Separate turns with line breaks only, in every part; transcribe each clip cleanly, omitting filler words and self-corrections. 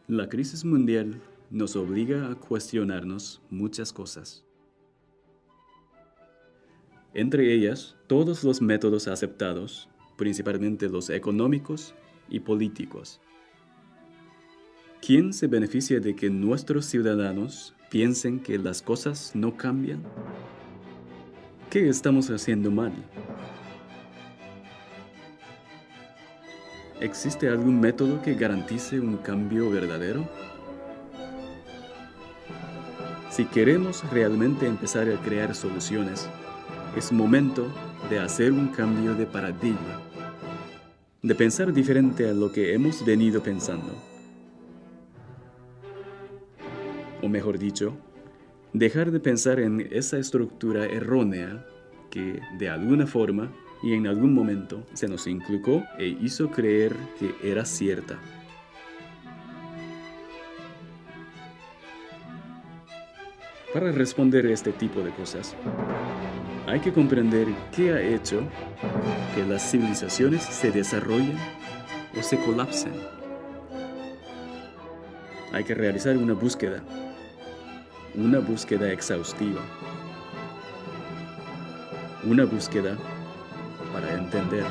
La crisis mundial nos obliga a cuestionarnos muchas cosas. Entre ellas, todos los métodos aceptados, principalmente los económicos y políticos. ¿Quién se beneficia de que nuestros ciudadanos piensen que las cosas no cambian? ¿Qué estamos haciendo mal? ¿Existe algún método que garantice un cambio verdadero? Si queremos realmente empezar a crear soluciones, es momento de hacer un cambio de paradigma, de pensar diferente a lo que hemos venido pensando. O mejor dicho, dejar de pensar en esa estructura errónea que, de alguna forma y en algún momento, se nos inculcó e hizo creer que era cierta. Para responder a este tipo de cosas, hay que comprender qué ha hecho que las civilizaciones se desarrollen o se colapsen. Hay que realizar una búsqueda exhaustiva, una búsqueda para entender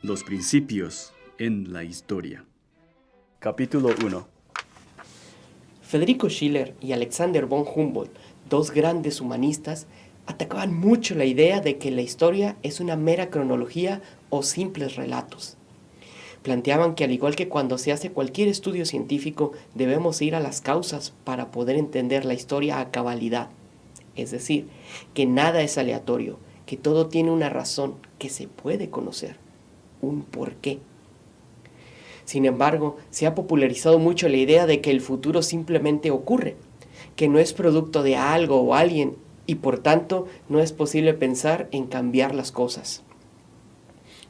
los principios en la historia. Capítulo 1.
Federico Schiller y Alexander von Humboldt, dos grandes humanistas, atacaban mucho la idea de que la historia es una mera cronología o simples relatos. Planteaban que al igual que cuando se hace cualquier estudio científico, debemos ir a las causas para poder entender la historia a cabalidad. Es decir, que nada es aleatorio, que todo tiene una razón que se puede conocer, un porqué. Sin embargo, se ha popularizado mucho la idea de que el futuro simplemente ocurre, que no es producto de algo o alguien y por tanto no es posible pensar en cambiar las cosas.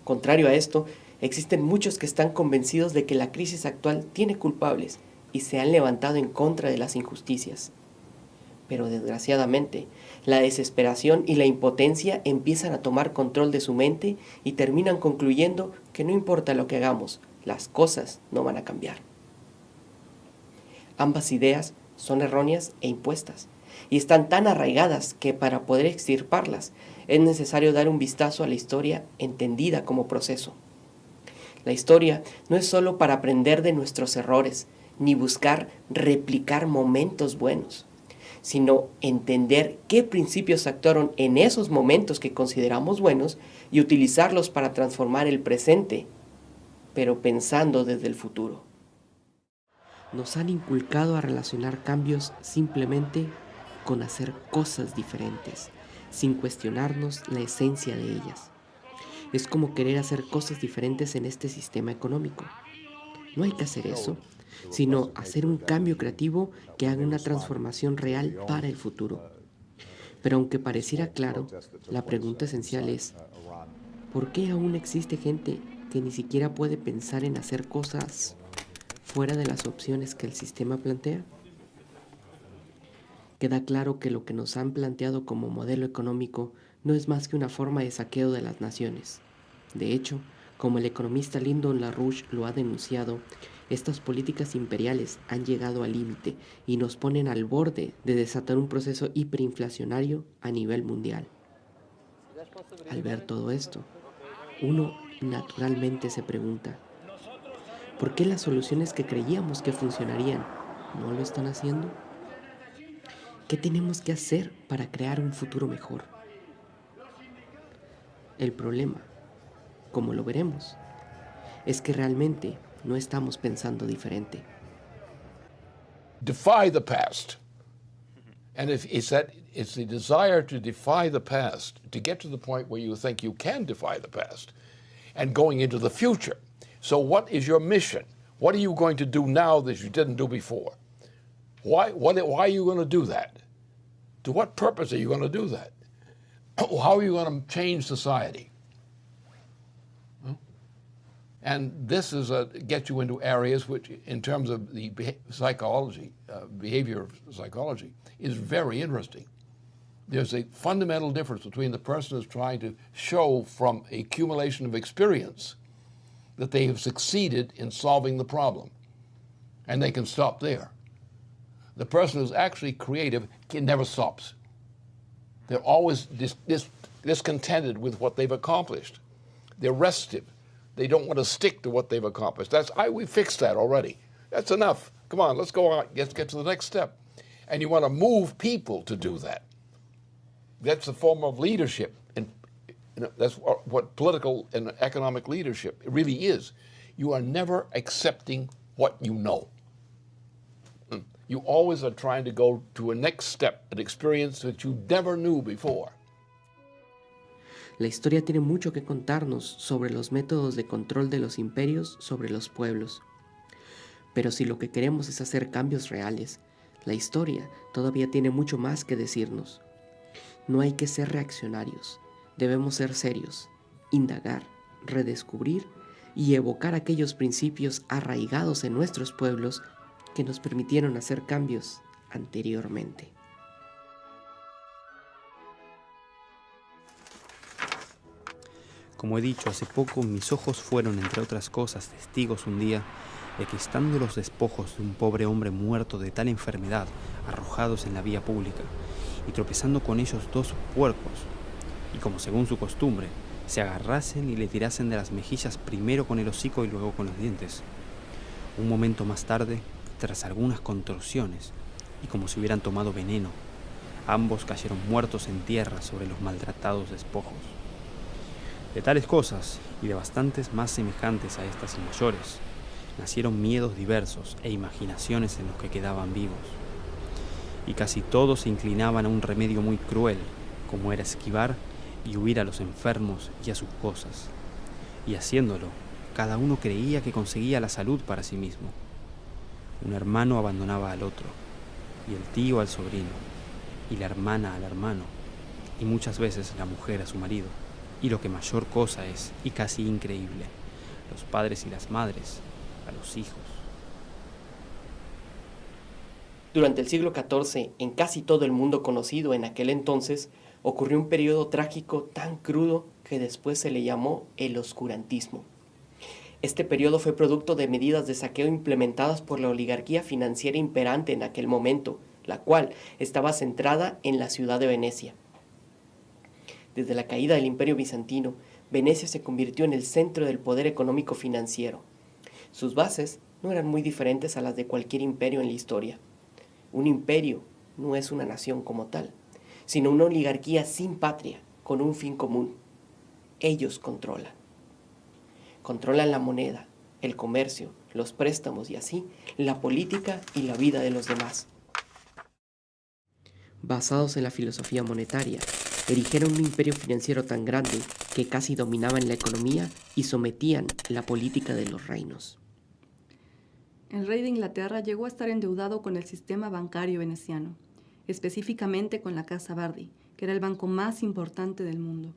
Contrario a esto, existen muchos que están convencidos de que la crisis actual tiene culpables y se han levantado en contra de las injusticias. Pero desgraciadamente, la desesperación y la impotencia empiezan a tomar control de su mente y terminan concluyendo que no importa lo que hagamos, las cosas no van a cambiar. Ambas ideas son erróneas e impuestas, y están tan arraigadas que para poder extirparlas es necesario dar un vistazo a la historia entendida como proceso. La historia no es solo para aprender de nuestros errores, ni buscar replicar momentos buenos, sino entender qué principios actuaron en esos momentos que consideramos buenos y utilizarlos para transformar el presente, pero pensando desde el futuro. Nos han inculcado a relacionar cambios simplemente con hacer cosas diferentes, sin cuestionarnos la esencia de ellas. Es como querer hacer cosas diferentes en este sistema económico. No hay que hacer eso, sino hacer un cambio creativo que haga una transformación real para el futuro. Pero aunque pareciera claro, la pregunta esencial es, ¿por qué aún existe gente que ni siquiera puede pensar en hacer cosas fuera de las opciones que el sistema plantea? Queda claro que lo que nos han planteado como modelo económico no es más que una forma de saqueo de las naciones. De hecho, como el economista Lyndon LaRouche lo ha denunciado, estas políticas imperiales han llegado al límite y nos ponen al borde de desatar un proceso hiperinflacionario a nivel mundial. Al ver todo esto, uno naturalmente se pregunta, ¿por qué las soluciones que creíamos que funcionarían no lo están haciendo? ¿Qué tenemos que hacer para crear un futuro mejor? El problema, como lo veremos, es que realmente no estamos pensando diferente.
Defy the past. And if it's the desire to defy the past, to get to the point where you think you can defy the past, and going into the future. So what is your mission? What are you going to do now that you didn't do before? Why are you going to do that? To what purpose are you going to do that? How are you going to change society? And this gets you into areas which, in terms of the psychology, behavior psychology, is very interesting. There's a fundamental difference between the person who's trying to show from accumulation of experience that they have succeeded in solving the problem. And they can stop there. The person who's actually creative never stops. They're always discontented with what they've accomplished. They're restive. They don't want to stick to what they've accomplished. We fixed that already. That's enough. Come on, let's go on. Let's get to the next step. And you want to move people to do that. That's a form of leadership. And that's what political and economic leadership really is. You are never accepting what you know. You always are trying to go to a next step, an experience that you never knew before.
La historia tiene mucho que contarnos sobre los métodos de control de los imperios sobre los pueblos. Pero si lo que queremos es hacer cambios reales, la historia todavía tiene mucho más que decirnos. No hay que ser reaccionarios, debemos ser serios, indagar, redescubrir y evocar aquellos principios arraigados en nuestros pueblos que nos permitieron hacer cambios anteriormente.
Como he dicho hace poco, mis ojos fueron, entre otras cosas, testigos un día de que estando los despojos de un pobre hombre muerto de tal enfermedad arrojados en la vía pública y tropezando con ellos dos puercos, y como según su costumbre, se agarrasen y le tirasen de las mejillas primero con el hocico y luego con los dientes. Un momento más tarde, tras algunas contorsiones, y como si hubieran tomado veneno, ambos cayeron muertos en tierra sobre los maltratados despojos. De tales cosas, y de bastantes más semejantes a estas y mayores, nacieron miedos diversos e imaginaciones en los que quedaban vivos. Y casi todos se inclinaban a un remedio muy cruel, como era esquivar y huir a los enfermos y a sus cosas. Y haciéndolo, cada uno creía que conseguía la salud para sí mismo. Un hermano abandonaba al otro, y el tío al sobrino, y la hermana al hermano, y muchas veces la mujer a su marido. Y lo que mayor cosa es, y casi increíble, los padres y las madres a los hijos.
Durante el siglo XIV, en casi todo el mundo conocido en aquel entonces, ocurrió un periodo trágico tan crudo que después se le llamó el oscurantismo. Este periodo fue producto de medidas de saqueo implementadas por la oligarquía financiera imperante en aquel momento, la cual estaba centrada en la ciudad de Venecia. Desde la caída del Imperio Bizantino, Venecia se convirtió en el centro del poder económico financiero. Sus bases no eran muy diferentes a las de cualquier imperio en la historia. Un imperio no es una nación como tal, sino una oligarquía sin patria, con un fin común. Ellos controlan. Controlan la moneda, el comercio, los préstamos y así, la política y la vida de los demás. Basados en la filosofía monetaria, erigieron un imperio financiero tan grande que casi dominaban la economía y sometían la política de los reinos.
El rey de Inglaterra llegó a estar endeudado con el sistema bancario veneciano, específicamente con la Casa Bardi, que era el banco más importante del mundo.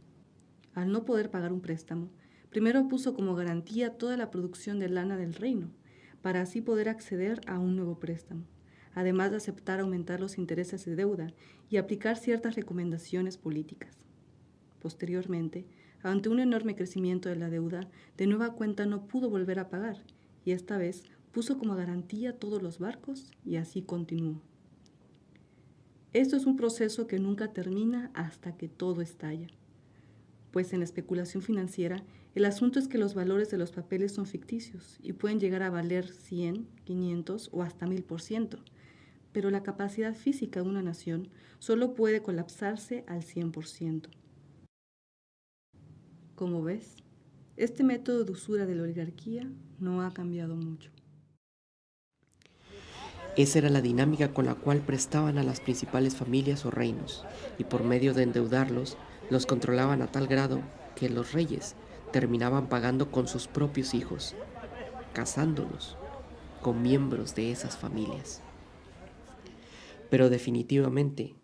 Al no poder pagar un préstamo, primero puso como garantía toda la producción de lana del reino, para así poder acceder a un nuevo préstamo, además de aceptar aumentar los intereses de deuda y aplicar ciertas recomendaciones políticas. Posteriormente, ante un enorme crecimiento de la deuda, de nueva cuenta no pudo volver a pagar, y esta vez puso como garantía todos los barcos y así continuó. Esto es un proceso que nunca termina hasta que todo estalla. Pues en la especulación financiera, el asunto es que los valores de los papeles son ficticios y pueden llegar a valer 100, 500 o hasta 1000%, pero la capacidad física de una nación solo puede colapsarse al 100%. Como ves, este método de usura de la oligarquía no ha cambiado mucho.
Esa era la dinámica con la cual prestaban a las principales familias o reinos, y por medio de endeudarlos, los controlaban a tal grado que los reyes terminaban pagando con sus propios hijos, casándolos con miembros de esas familias. Pero definitivamente,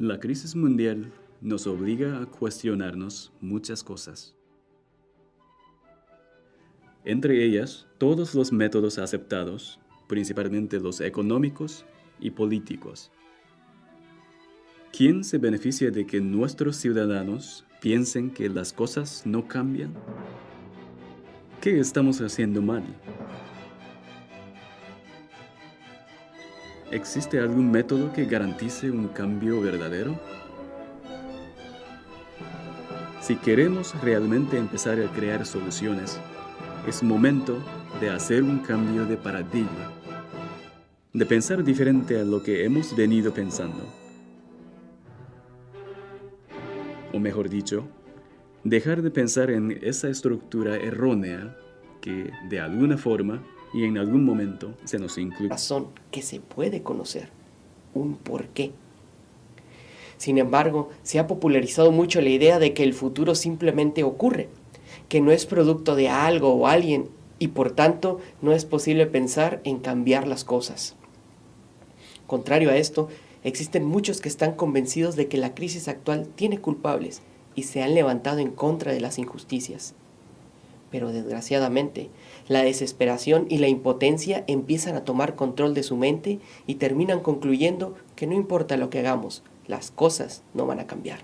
La crisis mundial nos obliga a cuestionarnos muchas cosas. Entre ellas, todos los métodos aceptados, principalmente los económicos y políticos. ¿Quién se beneficia de que nuestros ciudadanos piensen que las cosas no cambian? ¿Qué estamos haciendo mal? ¿Existe algún método que garantice un cambio verdadero? Si queremos realmente empezar a crear soluciones, es momento de hacer un cambio de paradigma, de pensar diferente a lo que hemos venido pensando. O mejor dicho, dejar de pensar en esa estructura errónea que, de alguna forma y en algún momento, se nos incluye.
Razón que se puede conocer, un porqué. Sin embargo, se ha popularizado mucho la idea de que el futuro simplemente ocurre, que no es producto de algo o alguien y por tanto no es posible pensar en cambiar las cosas. Contrario a esto, existen muchos que están convencidos de que la crisis actual tiene culpables y se han levantado en contra de las injusticias. Pero desgraciadamente, la desesperación y la impotencia empiezan a tomar control de su mente y terminan concluyendo que no importa lo que hagamos, las cosas no van a cambiar.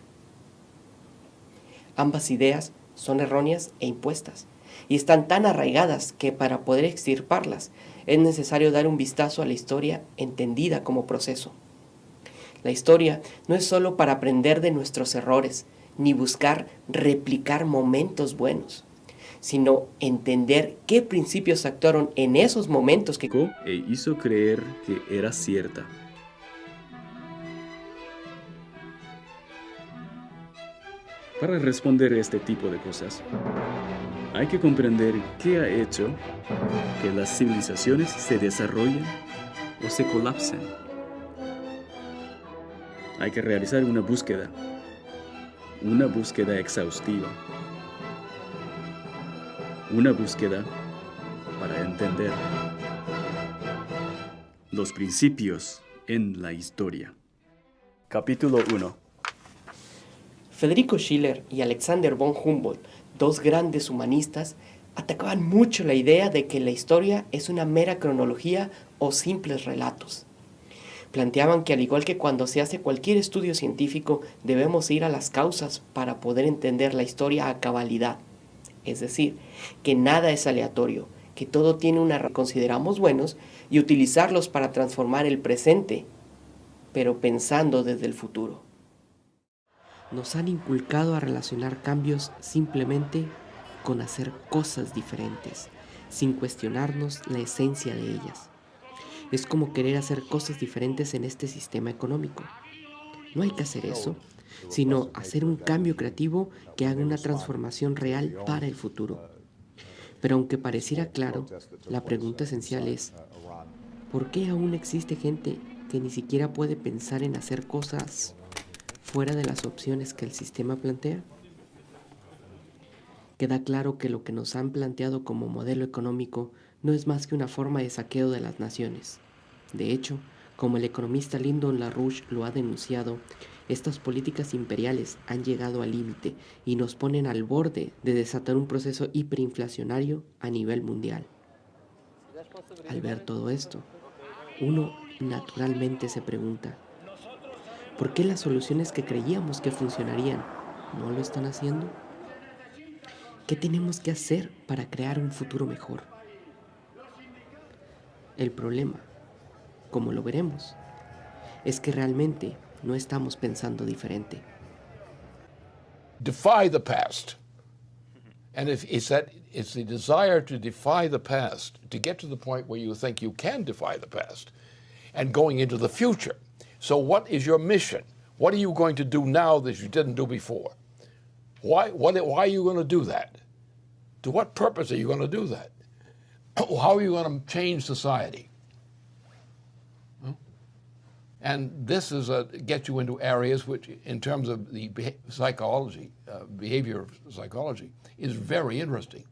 Ambas ideas son erróneas e impuestas, y están tan arraigadas que para poder extirparlas es necesario dar un vistazo a la historia entendida como proceso. La historia no es solo para aprender de nuestros errores, ni buscar replicar momentos buenos, sino entender qué principios actuaron en esos momentos que
E hizo creer que era cierta. Para responder a este tipo de cosas, hay que comprender qué ha hecho que las civilizaciones se desarrollen o se colapsen. Hay que realizar una búsqueda exhaustiva, una búsqueda para entender los principios en la historia. Capítulo 1.
Federico Schiller y Alexander von Humboldt, dos grandes humanistas, atacaban mucho la idea de que la historia es una mera cronología o simples relatos. Planteaban que al igual que cuando se hace cualquier estudio científico, debemos ir a las causas para poder entender la historia a cabalidad. Es decir, que nada es aleatorio, que todo tiene una razón que consideramos buenos y utilizarlos para transformar el presente, pero pensando desde el futuro. Nos han inculcado a relacionar cambios simplemente con hacer cosas diferentes, sin cuestionarnos la esencia de ellas. Es como querer hacer cosas diferentes en este sistema económico. No hay que hacer eso, sino hacer un cambio creativo que haga una transformación real para el futuro. Pero aunque pareciera claro, la pregunta esencial es, ¿por qué aún existe gente que ni siquiera puede pensar en hacer cosas fuera de las opciones que el sistema plantea? Queda claro que lo que nos han planteado como modelo económico no es más que una forma de saqueo de las naciones. De hecho, como el economista Lyndon LaRouche lo ha denunciado, estas políticas imperiales han llegado al límite y nos ponen al borde de desatar un proceso hiperinflacionario a nivel mundial. Al ver todo esto, uno naturalmente se pregunta, ¿por qué las soluciones que creíamos que funcionarían no lo están haciendo? ¿Qué tenemos que hacer para crear un futuro mejor? El problema, como lo veremos, es que realmente no estamos pensando diferente.
Defy the past. And it's the desire to defy the past, to get to the point where you think you can defy the past, and going into the future. So what is your mission? What are you going to do now that you didn't do before? Why are you going to do that? To what purpose are you going to do that? How are you going to change society? And this is gets you into areas which, in terms of the psychology, behavior psychology, is very interesting.